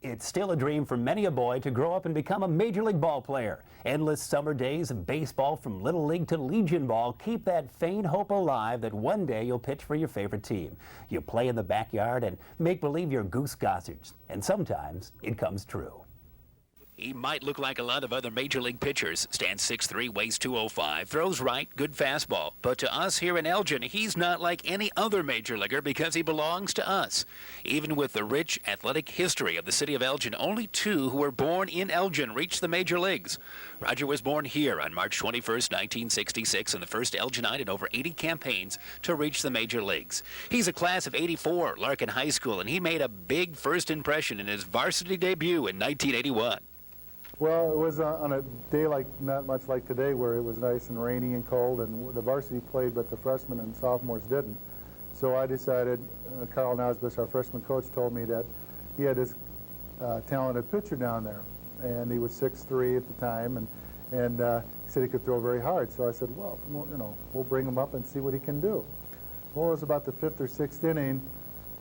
It's still a dream for many a boy to grow up and become a major league ball player. Endless summer days of baseball from Little League to Legion Ball keep that faint hope alive that one day you'll pitch for your favorite team. You play in the backyard and make believe you're Goose Gossards, and sometimes it comes true. He might look like a lot of other major league pitchers. Stands 6'3", weighs 205, throws right, good fastball. But to us here in Elgin, he's not like any other major leaguer because he belongs to us. Even with the rich athletic history of the city of Elgin, only two who were born in Elgin reached the major leagues. Roger was born here on March 21st, 1966, and the first Elginite in over 80 campaigns to reach the major leagues. He's a class of '84, Larkin High School, and he made a big first impression in his varsity debut in 1981. Well, it was on a day not much like today, where it was nice and rainy and cold, and the varsity played, but the freshmen and sophomores didn't. So I decided, Carl Nosbus, our freshman coach, told me that he had this talented pitcher down there, and he was 6'3" at the time, and he said he could throw very hard. So I said, well, you know, we'll bring him up and see what he can do. Well, it was about the 5th or 6th inning,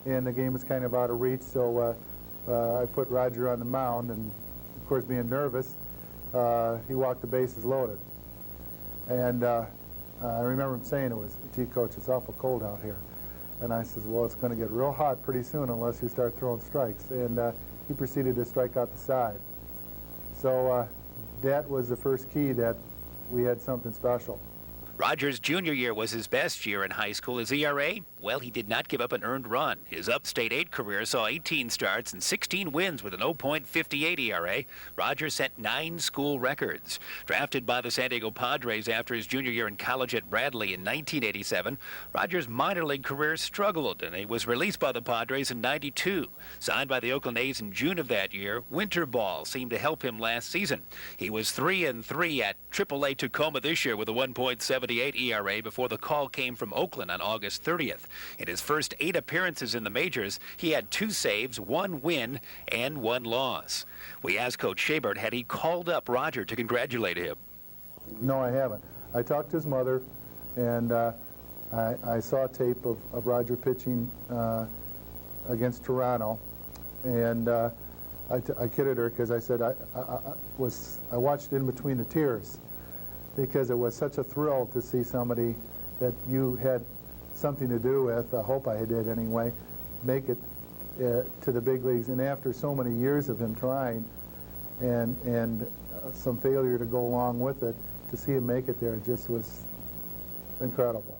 and the game was kind of out of reach, so I put Roger on the mound, and of course, being nervous, he walked the bases loaded. And I remember him saying, gee, Coach, it's awful cold out here. And I says, well, it's going to get real hot pretty soon unless you start throwing strikes. And he proceeded to strike out the side. So that was the first key that we had something special. Roger's junior year was his best year in high school. His ERA? Well, he did not give up an earned run. His Upstate 8 career saw 18 starts and 16 wins with an 0.58 ERA. Roger set 9 school records. Drafted by the San Diego Padres after his junior year in college at Bradley in 1987, Roger's minor league career struggled, and he was released by the Padres in '92. Signed by the Oakland A's in June of that year, winter ball seemed to help him last season. He was 3-3 at AAA Tacoma this year with a 1.78 ERA before the call came from Oakland on August 30th. In his first 8 appearances in the majors, he had 2 saves, 1 win, and 1 loss. We asked Coach Schabert, had he called up Roger to congratulate him? No, I haven't. I talked to his mother, and I saw tape of Roger pitching against Toronto, and I kidded her because I said I watched in between the tears, because it was such a thrill to see somebody that you had something to do with, I hope I did anyway, make it to the big leagues. And after so many years of him trying and some failure to go along with it, to see him make it there, it just was incredible.